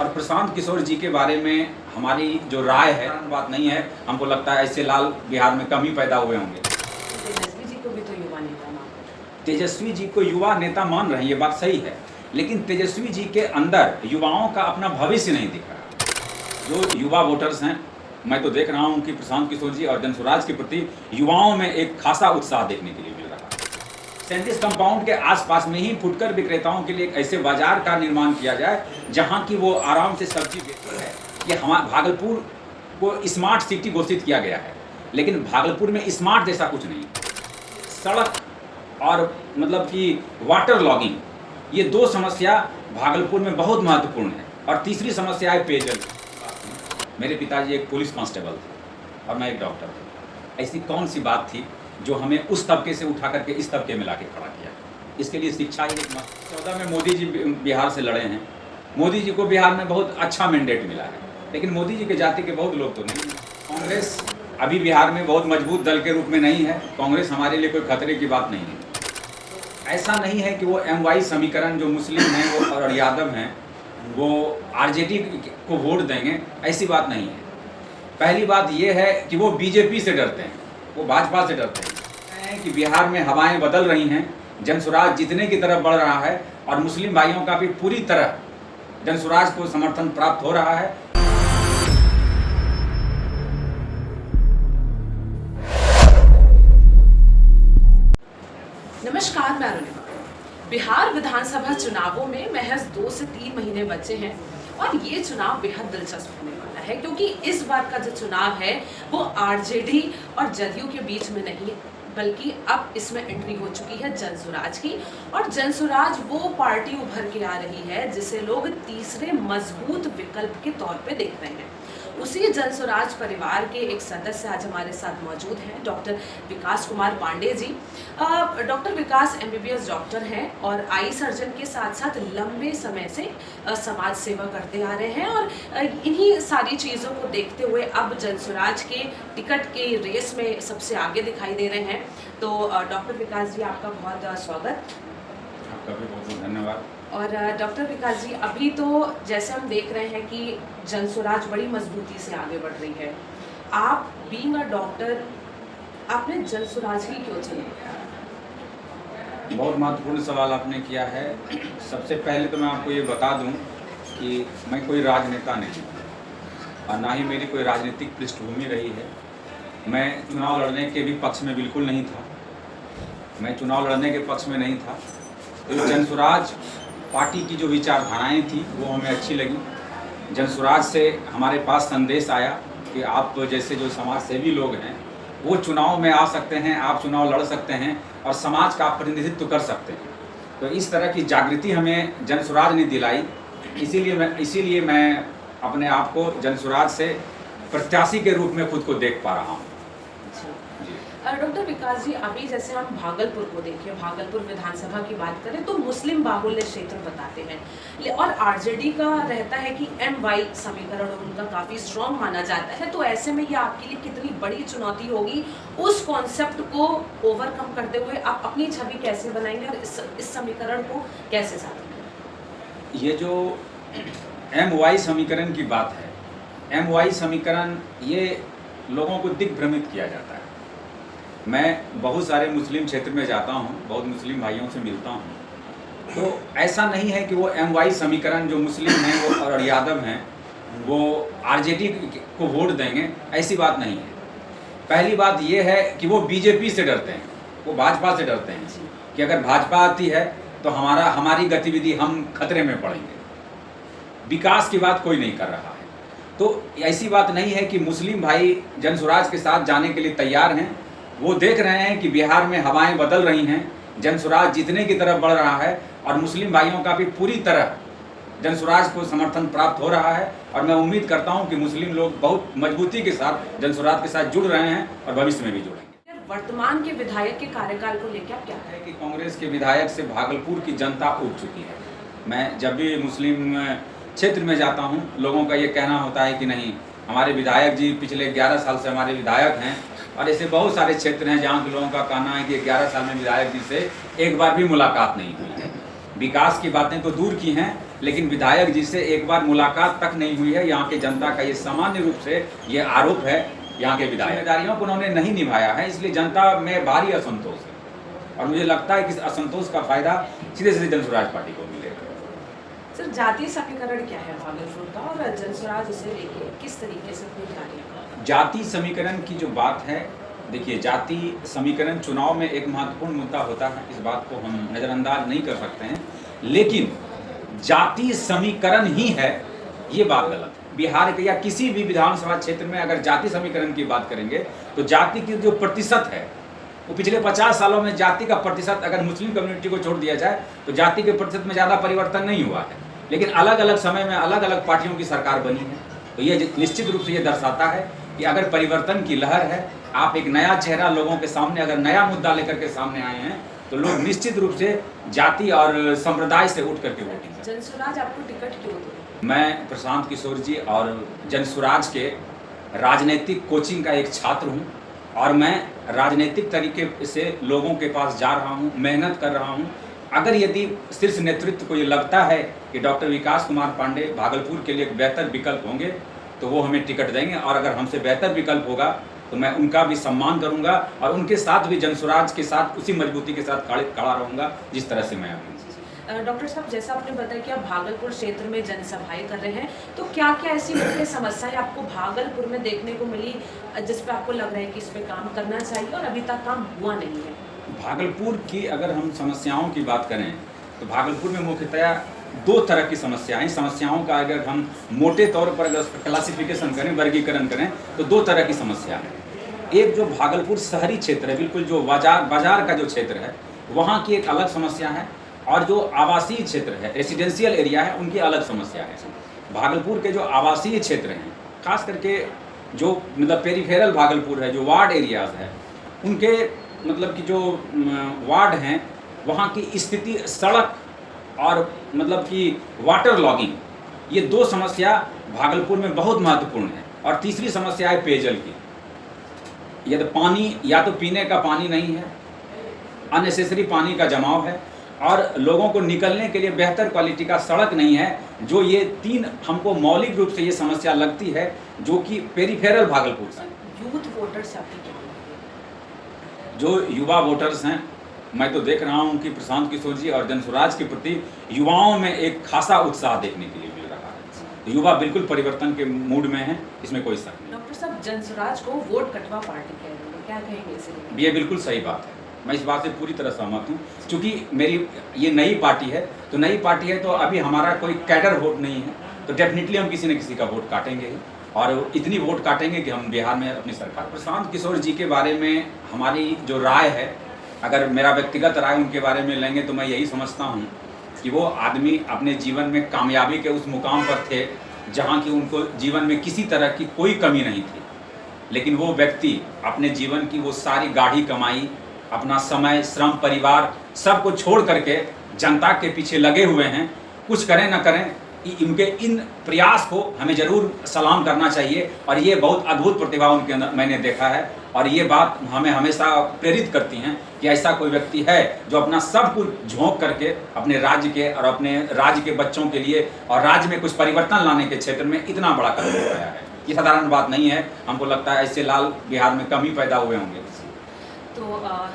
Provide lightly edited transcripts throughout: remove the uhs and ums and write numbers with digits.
और प्रशांत किशोर जी के बारे में हमारी जो राय है बात नहीं है। हमको लगता है ऐसे लाल बिहार में कम ही पैदा हुए होंगे। तेजस्वी जी को भी तो युवा नेता मानते तेजस्वी जी को युवा नेता मान रहे हैं, ये बात सही है, लेकिन तेजस्वी जी के अंदर युवाओं का अपना भविष्य नहीं दिख रहा। जो युवा वोटर्स हैं, मैं तो देख रहा हूं कि प्रशांत किशोर जी और जनसुराज के प्रति युवाओं में एक खासा उत्साह देखने के लिए मिल रहा है। 37 कंपाउंड के आसपास में ही फुटकर विक्रेताओं के लिए एक ऐसे बाजार का निर्माण किया जाए जहां की वो आराम से सब्जी बेचते हैं। कि हमारे भागलपुर को स्मार्ट सिटी घोषित किया गया है, लेकिन भागलपुर में स्मार्ट जैसा कुछ नहीं। सड़क और मतलब कि वाटर लॉगिंग, ये दो समस्या भागलपुर में बहुत महत्वपूर्ण है। और तीसरी समस्या है पेयजल। मेरे पिताजी एक पुलिस कांस्टेबल थे और मैं एक डॉक्टर था। ऐसी कौन सी बात थी जो हमें उस तबके से उठा करके इस तबके में लाके खड़ा किया? इसके लिए शिक्षा ही एक 14 में मोदी जी बिहार से लड़े हैं। मोदी जी को बिहार में बहुत अच्छा मैंडेट मिला है, लेकिन मोदी जी के जाति के बहुत लोग तो नहीं हैं। कांग्रेस अभी बिहार में बहुत मजबूत दल के रूप में नहीं है। कांग्रेस हमारे लिए कोई खतरे की बात नहीं है। ऐसा नहीं है कि वो MY समीकरण जो मुस्लिम हैं वो और यादव हैं वो RJD को वोट देंगे, ऐसी बात नहीं है। पहली बात ये है कि वो BJP से डरते हैं, वो भाजपा से डरते हैं कि बिहार में हवाएं बदल रही हैं। जनसुराज जीतने की तरफ बढ़ रहा है और मुस्लिम भाइयों का भी पूरी तरह जनसुराज को समर्थन प्राप्त हो रहा है। नमस्कार, मैं अरुणिमा। बिहार विधानसभा चुनावों में महज 2 से 3 महीने बचे हैं और ये चुनाव बेहद दिलचस्प होने वाला है, क्योंकि इस बार का जो चुनाव है वो RJD और जदयू के बीच में नहीं, बल्कि अब इसमें एंट्री हो चुकी है जनसुराज की। और जनसुराज वो पार्टी उभर के आ रही है जिसे लोग तीसरे मजबूत विकल्प के तौर पे देख रहे हैं। उसी जनसुराज परिवार के एक सदस्य आज हमारे साथ मौजूद हैं, डॉक्टर विकास कुमार पांडे जी। डॉक्टर विकास MBBS डॉक्टर हैं और आई सर्जन के साथ साथ लंबे समय से समाज सेवा करते आ रहे हैं और इन्हीं सारी चीज़ों को देखते हुए अब जनसुराज के टिकट के रेस में सबसे आगे दिखाई दे रहे हैं। तो डॉक्टर विकास जी, आपका बहुत स्वागत। आपका भी बहुत बहुत धन्यवाद। और डॉक्टर विकास जी, अभी तो जैसे हम देख रहे हैं कि जनसुराज बड़ी मजबूती से आगे बढ़ रही है। आप बीइंग अ डॉक्टर, आपने जनसुराज ही क्यों चुनी? बहुत महत्वपूर्ण सवाल आपने किया है। सबसे पहले तो मैं आपको ये बता दूं कि मैं कोई राजनेता नहीं और ना ही मेरी कोई राजनीतिक पृष्ठभूमि रही है। मैं चुनाव लड़ने के भी पक्ष में बिल्कुल नहीं था। मैं चुनाव लड़ने के पक्ष में नहीं था। तो जनसुराज पार्टी की जो विचारधाराएं थी वो हमें अच्छी लगी। जनसुराज से हमारे पास संदेश आया कि आप जैसे जो समाज सेवी लोग हैं वो चुनाव में आ सकते हैं, आप चुनाव लड़ सकते हैं और समाज का प्रतिनिधित्व कर सकते हैं। तो इस तरह की जागृति हमें जनसुराज ने दिलाई। इसीलिए मैं अपने आप को जनसुराज से प्रत्याशी के रूप में खुद को देख पा रहा हूँ। डॉक्टर विकास जी, अभी जैसे हम भागलपुर को देखें, भागलपुर विधानसभा की बात करें तो मुस्लिम बाहुल्य क्षेत्र बताते हैं और RJD का रहता है कि MY समीकरण उनका काफ़ी स्ट्रॉन्ग माना जाता है। तो ऐसे में ये आपके लिए कितनी बड़ी चुनौती होगी? उस कॉन्सेप्ट को ओवरकम करते हुए आप अपनी छवि कैसे बनाएंगे और इस समीकरण को कैसे साधेंगे? ये जो MY समीकरण की बात है, MY समीकरण ये लोगों को दिग्भ्रमित किया जाता है। मैं बहुत सारे मुस्लिम क्षेत्र में जाता हूँ, बहुत मुस्लिम भाइयों से मिलता हूँ, तो ऐसा नहीं है कि वो MY समीकरण जो मुस्लिम हैं वो और यादव हैं वो RJD को वोट देंगे, ऐसी बात नहीं है। पहली बात ये है कि वो BJP से डरते हैं, वो भाजपा से डरते हैं कि अगर भाजपा आती है तो हमारी गतिविधि, हम खतरे में पड़ेंगे। विकास की बात कोई नहीं कर रहा है। तो ऐसी बात नहीं है कि मुस्लिम भाई जनसुराज के साथ जाने के लिए तैयार हैं। वो देख रहे हैं कि बिहार में हवाएं बदल रही हैं, जनसुराज जीतने की तरफ बढ़ रहा है और मुस्लिम भाइयों का भी पूरी तरह जनसुराज को समर्थन प्राप्त हो रहा है। और मैं उम्मीद करता हूं कि मुस्लिम लोग बहुत मजबूती के साथ जनसुराज के साथ जुड़ रहे हैं और भविष्य में भी जुड़ेंगे। वर्तमान के विधायक के कार्यकाल को लेकर क्या है कि कांग्रेस के विधायक से भागलपुर की जनता उब चुकी है। मैं जब भी मुस्लिम क्षेत्र में जाता हूँ, लोगों का ये कहना होता है कि नहीं, हमारे विधायक जी पिछले 11 साल से हमारे विधायक हैं। और ऐसे बहुत सारे क्षेत्र हैं जहाँ के लोगों का कहना है कि 11 साल में विधायक जी से एक बार भी मुलाकात नहीं हुई है। विकास की बातें तो दूर की हैं, लेकिन विधायक जी से एक बार मुलाकात तक नहीं हुई है। यहाँ की जनता का ये सामान्य रूप से ये आरोप है। यहाँ के विधायक जिम्मेदारियों को उन्होंने नहीं निभाया है, इसलिए जनता में भारी असंतोष है और मुझे लगता है कि इस असंतोष का फायदा सीधे सीधे जनसुराज पार्टी को मिलेगा। सर, जातीय समीकरण क्या है भागलपुर का और जनसुराज उसे लेके किस तरीके से अपनी तैयारी कर? जाति समीकरण की जो बात है, देखिए जाति समीकरण चुनाव में एक महत्वपूर्ण मुद्दा होता है, इस बात को हम नज़रअंदाज नहीं कर सकते हैं, लेकिन जाति समीकरण ही है ये बात गलत है। बिहार के या किसी भी विधानसभा क्षेत्र में अगर जाति समीकरण की बात करेंगे तो जाति की जो प्रतिशत है वो पिछले 50 सालों में जाति का प्रतिशत अगर मुस्लिम कम्युनिटी को छोड़ दिया जाए तो जाति के प्रतिशत में ज़्यादा परिवर्तन नहीं हुआ है, लेकिन अलग अलग समय में अलग अलग पार्टियों की सरकार बनी है। तो ये निश्चित रूप से ये दर्शाता है कि अगर परिवर्तन की लहर है, आप एक नया चेहरा लोगों के सामने अगर नया मुद्दा लेकर के सामने आए हैं तो लोग निश्चित रूप से जाति और संप्रदाय से उठ करके वोटिंग करें। जनसुराज आपको टिकट क्यों दे? मैं प्रशांत किशोर जी और जनसुराज के राजनीतिक कोचिंग का एक छात्र हूं और मैं राजनीतिक तरीके से लोगों के पास जा रहा हूं, मेहनत कर रहा हूं। अगर यदि शीर्ष नेतृत्व को ये लगता है कि डॉक्टर विकास कुमार पांडे भागलपुर के लिए एक बेहतर विकल्प होंगे तो वो हमें टिकट देंगे और अगर हमसे बेहतर विकल्प होगा तो मैं उनका भी सम्मान करूंगा और उनके साथ भी जनसुराज के साथ उसी मजबूती के साथ खड़ा रहूंगा जिस तरह से मैं अभी। डॉक्टर साहब, जैसा आपने बताया कि आप भागलपुर क्षेत्र में जनसभाएं कर रहे हैं, तो क्या क्या ऐसी मुख्य समस्याएं आपको भागलपुर में देखने को मिली जिस पे आपको लग रहा है कि इस पे काम करना चाहिए और अभी तक काम हुआ नहीं है? भागलपुर की अगर हम समस्याओं की बात करें तो भागलपुर में मुख्यतया दो तरह की समस्याएं, समस्याओं का अगर हम मोटे तौर पर अगर क्लासिफिकेशन करें, वर्गीकरण करें तो दो तरह की समस्या है। एक जो भागलपुर शहरी क्षेत्र है, बिल्कुल जो बाजार का जो क्षेत्र है, वहाँ की एक अलग समस्या है और जो आवासीय क्षेत्र है, रेसिडेंशियल एरिया है, उनकी अलग समस्या है। भागलपुर के जो आवासीय क्षेत्र हैं, खास करके जो मतलब पेरिफेरल भागलपुर है, जो वार्ड एरियाज़ है, उनके मतलब कि जो वार्ड हैं वहाँ की स्थिति, सड़क और मतलब कि वाटर लॉगिंग, ये दो समस्या भागलपुर में बहुत महत्वपूर्ण है। और तीसरी समस्या है पेयजल की। यदि पानी, या तो पीने का पानी नहीं है, अननेसेसरी पानी का जमाव है और लोगों को निकलने के लिए बेहतर क्वालिटी का सड़क नहीं है, जो ये तीन हमको मौलिक रूप से ये समस्या लगती है जो कि पेरिफेरल भागलपुर से। यूथ वोटर्स आपकी क्या? जो युवा वोटर्स हैं, मैं तो देख रहा हूं कि प्रशांत किशोर जी और जनसुराज के प्रति युवाओं में एक खासा उत्साह देखने के लिए मिल रहा है। युवा बिल्कुल परिवर्तन के मूड में है, इसमें कोई शक नहीं। डॉक्टर साहब, जनसुराज को वोट कटवा पार्टी कह रहे हैं, क्या कहेंगे इसे? ये बिल्कुल सही बात है, मैं इस बात से पूरी तरह सहमत हूँ। क्योंकि मेरी ये नई पार्टी है, तो नई पार्टी है तो अभी हमारा कोई कैडर वोट नहीं है, तो डेफिनेटली हम किसी न किसी का वोट काटेंगे ही और इतनी वोट काटेंगे कि हम बिहार में अपनी सरकार। प्रशांत किशोर जी के बारे में हमारी जो राय है, अगर मेरा व्यक्तिगत राय उनके बारे में लेंगे तो मैं यही समझता हूँ कि वो आदमी अपने जीवन में कामयाबी के उस मुकाम पर थे जहाँ की उनको जीवन में किसी तरह की कोई कमी नहीं थी, लेकिन वो व्यक्ति अपने जीवन की वो सारी गाढ़ी कमाई, अपना समय, श्रम, परिवार सब को छोड़ करके जनता के पीछे लगे हुए हैं। कुछ करें ना करें, इनके इन प्रयास को हमें ज़रूर सलाम करना चाहिए और ये बहुत अद्भुत प्रतिभा उनके अंदर मैंने देखा है और ये बात हमें हमेशा प्रेरित करती हैं कि ऐसा कोई व्यक्ति है जो अपना सब कुछ झोंक करके अपने राज्य के और अपने राज्य के बच्चों के लिए और राज्य में कुछ परिवर्तन लाने के क्षेत्र में इतना बड़ा कदम उठाया है। ये साधारण बात नहीं है, हमको लगता है ऐसे लाल बिहार में कम ही पैदा हुए होंगे। तो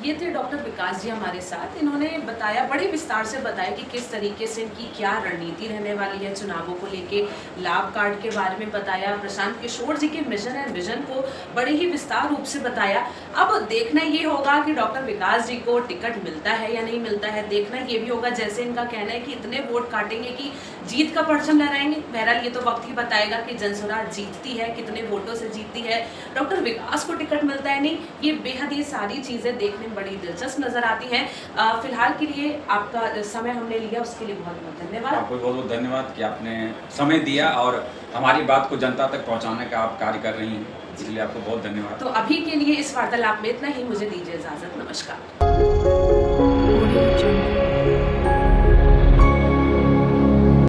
ये थे डॉक्टर विकास जी हमारे साथ। इन्होंने बताया, बड़े विस्तार से बताया कि किस तरीके से इनकी क्या रणनीति रहने वाली है चुनावों को लेके, लाभ कार्ड के बारे में बताया, प्रशांत किशोर जी के मिशन एंड विजन को बड़े ही विस्तार रूप से बताया। अब देखना ये होगा कि डॉक्टर विकास जी को टिकट मिलता है या नहीं मिलता है। देखना ये भी होगा, जैसे इनका कहना है कि इतने वोट काटेंगे कि जीत का परचम लहराएंगे। बहरहाल ये तो वक्त ही बताएगा कि जनसुराज जीतती है, कितने वोटों से जीतती है, डॉक्टर विकास को टिकट मिलता है नहीं, ये बेहद ये सारी चीज़ें देखने में बड़ी दिलचस्प नजर आती हैं। फिलहाल के लिए आपका समय हमने लिया, उसके लिए बहुत बहुत धन्यवाद। आपको बहुत बहुत धन्यवाद कि आपने समय दिया और हमारी बात को जनता तक पहुंचाने का आप कार्य कर रही हैं, इसलिए आपको बहुत धन्यवाद। तो अभी के लिए इस वार्तालाप में इतना ही, मुझे दीजिए इजाजत। नमस्कार।